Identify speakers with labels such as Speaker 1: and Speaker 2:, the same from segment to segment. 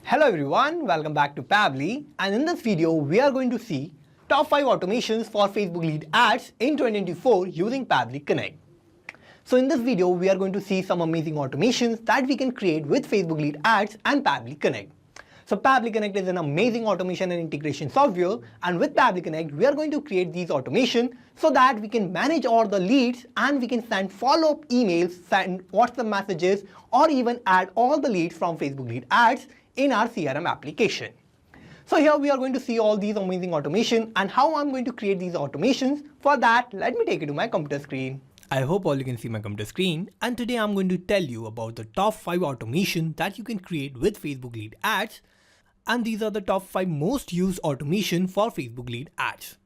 Speaker 1: Hello everyone, welcome back to Pabbly, and in this video we are going to see top 5 automations for Facebook lead ads in 2024 using Pabbly Connect. So in this video we are going to see some amazing automations that we can create with Facebook lead ads and Pabbly Connect. So Pabbly Connect is an amazing automation and integration software, and with Pabbly Connect we are going to create these automation so that we can manage all the leads and we can send follow-up emails, send WhatsApp messages, or even add all the leads from Facebook lead ads in our CRM application. So here we are going to see all these amazing automation and how I'm going to create these automations. For that, let me take you to my computer screen. I hope all you can see my computer screen, and today I'm going to tell you about the top 5 automation that you can create with Facebook lead ads, and these are the top 5 most used automation for Facebook lead ads.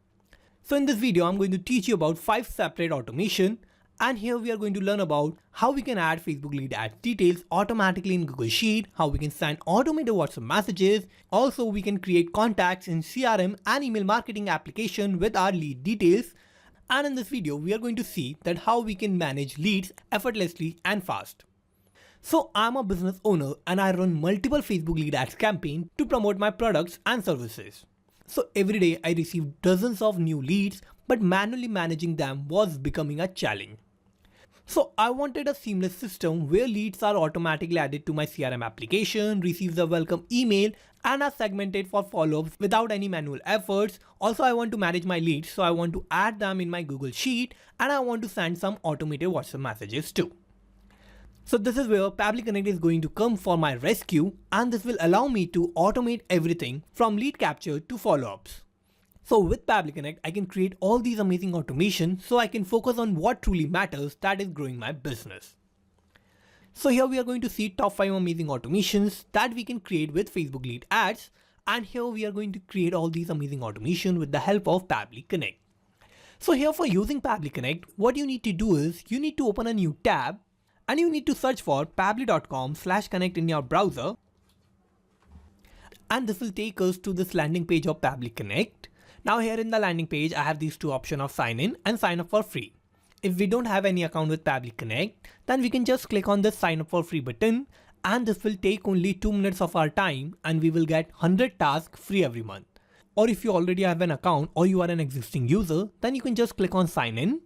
Speaker 1: So in this video I'm going to teach you about 5 separate automation, and here we are going to learn about how we can add Facebook lead ads details automatically in Google Sheet, how we can send automated WhatsApp messages, also we can create contacts in CRM and email marketing application with our lead details. And in this video, we are going to see that how we can manage leads effortlessly and fast. So I'm a business owner and I run multiple Facebook lead ads campaigns to promote my products and services. So every day I receive dozens of new leads, but manually managing them was becoming a challenge. So I wanted a seamless system where leads are automatically added to my CRM application, receives a welcome email, and are segmented for follow-ups without any manual efforts. Also, I want to manage my leads, so I want to add them in my Google Sheet, and I want to send some automated WhatsApp messages too. So this is where Pabbly Connect is going to come for my rescue, and this will allow me to automate everything from lead capture to follow-ups. So with Pabbly Connect, I can create all these amazing automation so I can focus on what truly matters, that is growing my business. So here we are going to see top 5 amazing automations that we can create with Facebook lead ads, and here we are going to create all these amazing automation with the help of Pabbly Connect. So here for using Pabbly Connect, what you need to do is you need to open a new tab and you need to search for pabbly.com/connect in your browser, and this will take us to this landing page of Pabbly Connect. Now here in the landing page, I have these two options of sign in and sign up for free. If we don't have any account with Pabbly Connect, then we can just click on this sign up for free button, and this will take only 2 minutes of our time and we will get 100 tasks free every month. Or if you already have an account or you are an existing user, then you can just click on sign in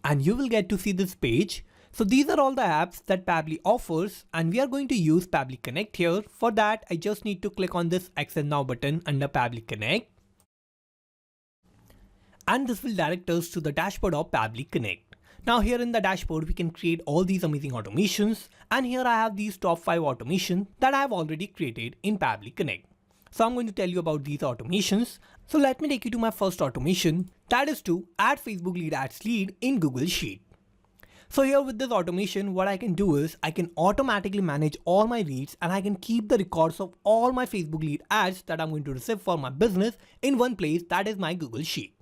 Speaker 1: and you will get to see this page. So these are all the apps that Pabbly offers, and we are going to use Pabbly Connect here. For that, I just need to click on this Access Now button under Pabbly Connect. And this will direct us to the dashboard of Pabbly Connect. Now here in the dashboard, we can create all these amazing automations. And here I have these top 5 automations that I have already created in Pabbly Connect. So I'm going to tell you about these automations. So let me take you to my first automation, that is to add Facebook lead ads lead in Google Sheet. So here with this automation, what I can do is I can automatically manage all my leads and I can keep the records of all my Facebook lead ads that I'm going to receive for my business in one place, that is my Google Sheet.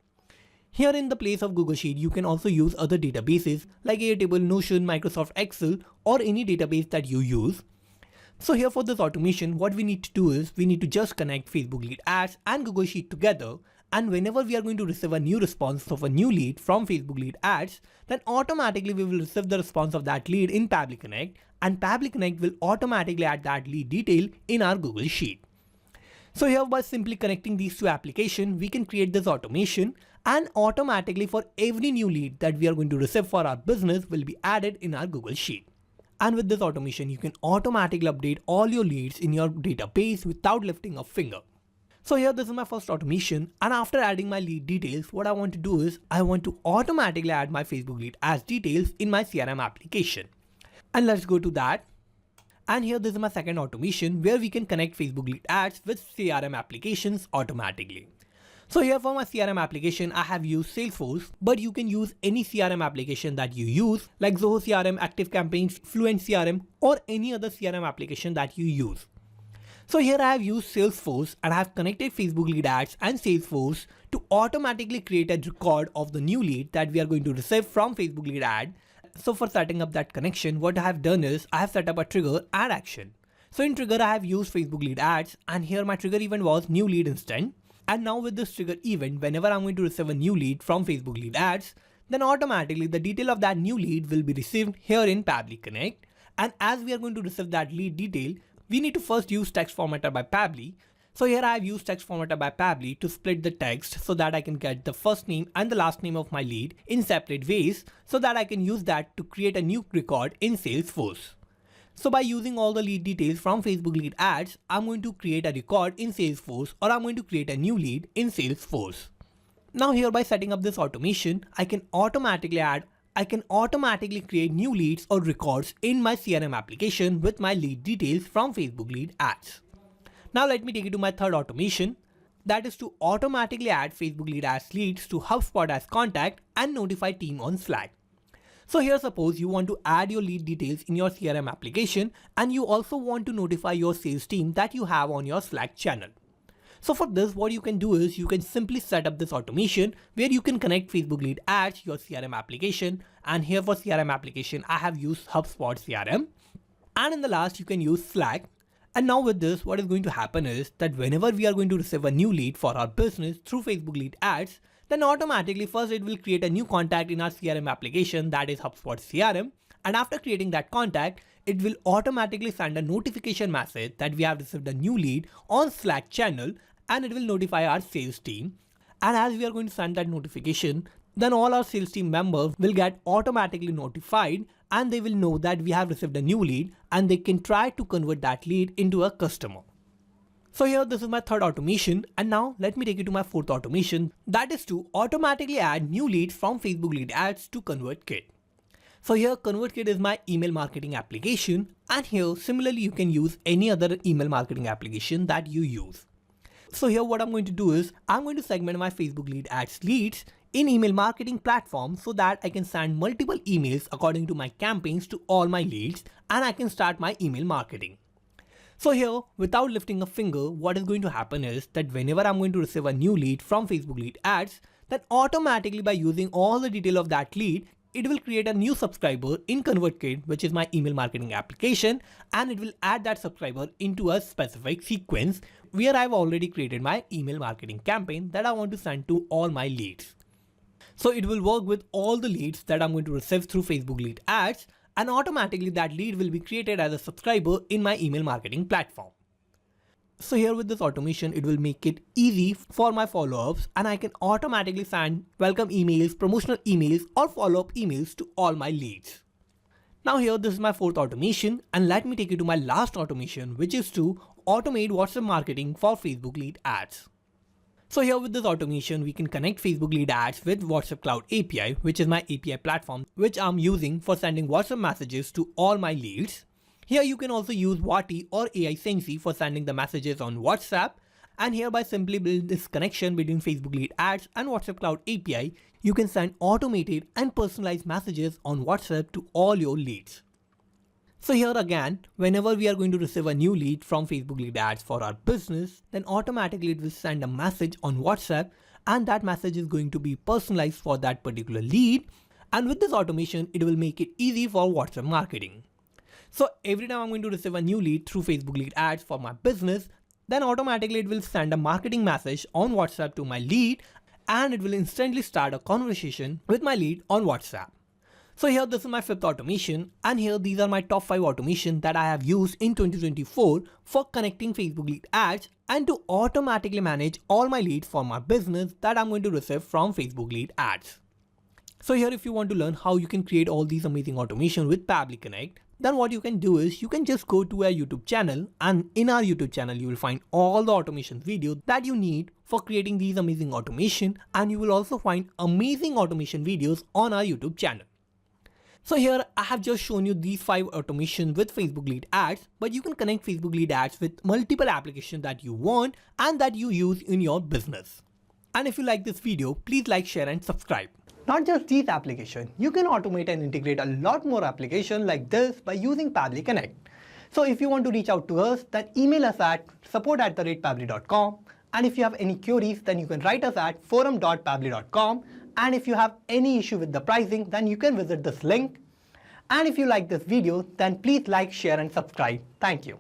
Speaker 1: Here in the place of Google Sheet, you can also use other databases like Airtable, Notion, Microsoft Excel, or any database that you use. So here for this automation, what we need to do is we need to just connect Facebook lead ads and Google Sheet together. And whenever we are going to receive a new response of a new lead from Facebook lead ads, then automatically we will receive the response of that lead in Pabbly Connect, and Pabbly Connect will automatically add that lead detail in our Google Sheet. So here by simply connecting these two applications, we can create this automation, and automatically for every new lead that we are going to receive for our business will be added in our Google Sheet. And with this automation, you can automatically update all your leads in your database without lifting a finger. So here this is my first automation, and after adding my lead details, what I want to do is I want to automatically add my Facebook lead ads details in my CRM application. And let's go to that. And here this is my second automation where we can connect Facebook lead ads with CRM applications automatically. So here for my CRM application, I have used Salesforce, but you can use any CRM application that you use like Zoho CRM, ActiveCampaign, Fluent CRM, or any other CRM application that you use. So here I have used Salesforce and I have connected Facebook lead ads and Salesforce to automatically create a record of the new lead that we are going to receive from Facebook lead ad. So for setting up that connection, what I have done is I have set up a trigger and action. So in trigger, I have used Facebook lead ads, and here my trigger event was new lead instant. And now with this trigger event, whenever I'm going to receive a new lead from Facebook lead ads, then automatically the detail of that new lead will be received here in Pabbly Connect. And as we are going to receive that lead detail, we need to first use text formatter by Pabbly. So here I have used text formatter by Pabbly to split the text so that I can get the first name and the last name of my lead in separate ways so that I can use that to create a new record in Salesforce. So by using all the lead details from Facebook lead ads, I'm going to create a record in Salesforce, or I'm going to create a new lead in Salesforce. Now here, by setting up this automation, I can automatically create new leads or records in my CRM application with my lead details from Facebook lead ads. Now let me take you to my third automation, that is to automatically add Facebook lead ads leads to HubSpot as contact and notify team on Slack. So here, suppose you want to add your lead details in your CRM application and you also want to notify your sales team that you have on your Slack channel. So for this, what you can do is you can simply set up this automation where you can connect Facebook lead ads to your CRM application. And here for CRM application, I have used HubSpot CRM. And in the last, you can use Slack. And now with this, what is going to happen is that whenever we are going to receive a new lead for our business through Facebook lead ads, then automatically first it will create a new contact in our CRM application, that is HubSpot CRM. And after creating that contact, it will automatically send a notification message that we have received a new lead on Slack channel, and it will notify our sales team. And as we are going to send that notification, then all our sales team members will get automatically notified and they will know that we have received a new lead and they can try to convert that lead into a customer. So here, this is my third automation, and now let me take you to my fourth automation, that is to automatically add new leads from Facebook lead ads to ConvertKit. So here, ConvertKit is my email marketing application, and here similarly you can use any other email marketing application that you use. So here what I'm going to do is I'm going to segment my Facebook lead ads leads in email marketing platform so that I can send multiple emails according to my campaigns to all my leads, and I can start my email marketing. So here, without lifting a finger, what is going to happen is that whenever I'm going to receive a new lead from Facebook lead ads, then automatically by using all the detail of that lead, it will create a new subscriber in ConvertKit, which is my email marketing application, and it will add that subscriber into a specific sequence where I've already created my email marketing campaign that I want to send to all my leads. So it will work with all the leads that I'm going to receive through Facebook lead ads, and automatically that lead will be created as a subscriber in my email marketing platform. So here with this automation, it will make it easy for my follow-ups, and I can automatically send welcome emails, promotional emails, or follow-up emails to all my leads. Now here, this is my fourth automation, and let me take you to my last automation, which is to automate WhatsApp marketing for Facebook lead ads. So here with this automation, we can connect Facebook lead ads with WhatsApp Cloud API, which is my API platform, which I'm using for sending WhatsApp messages to all my leads. Here you can also use Wati or AI Sensei for sending the messages on WhatsApp. And here, by simply building this connection between Facebook lead ads and WhatsApp Cloud API, you can send automated and personalized messages on WhatsApp to all your leads. So here again, whenever we are going to receive a new lead from Facebook lead ads for our business, then automatically it will send a message on WhatsApp, and that message is going to be personalized for that particular lead. And with this automation, it will make it easy for WhatsApp marketing. So every time I'm going to receive a new lead through Facebook lead ads for my business, then automatically it will send a marketing message on WhatsApp to my lead, and it will instantly start a conversation with my lead on WhatsApp. So here, this is my fifth automation, and here these are my top 5 automations that I have used in 2024 for connecting Facebook lead ads and to automatically manage all my leads for my business that I'm going to receive from Facebook lead ads. So here, if you want to learn how you can create all these amazing automation with Pabbly Connect, then what you can do is you can just go to our YouTube channel, and in our YouTube channel you will find all the automation videos that you need for creating these amazing automation, and you will also find amazing automation videos on our YouTube channel. So here I have just shown you these 5 automations with Facebook lead ads, but you can connect Facebook lead ads with multiple applications that you want and that you use in your business. And if you like this video, please like, share and subscribe. Not just these applications, you can automate and integrate a lot more applications like this by using Pabbly Connect. So if you want to reach out to us, then email us at support@pabbly.com. And if you have any queries, then you can write us at forum.pabbly.com. And if you have any issue with the pricing, then you can visit this link. And if you like this video, then please like, share and subscribe. Thank you.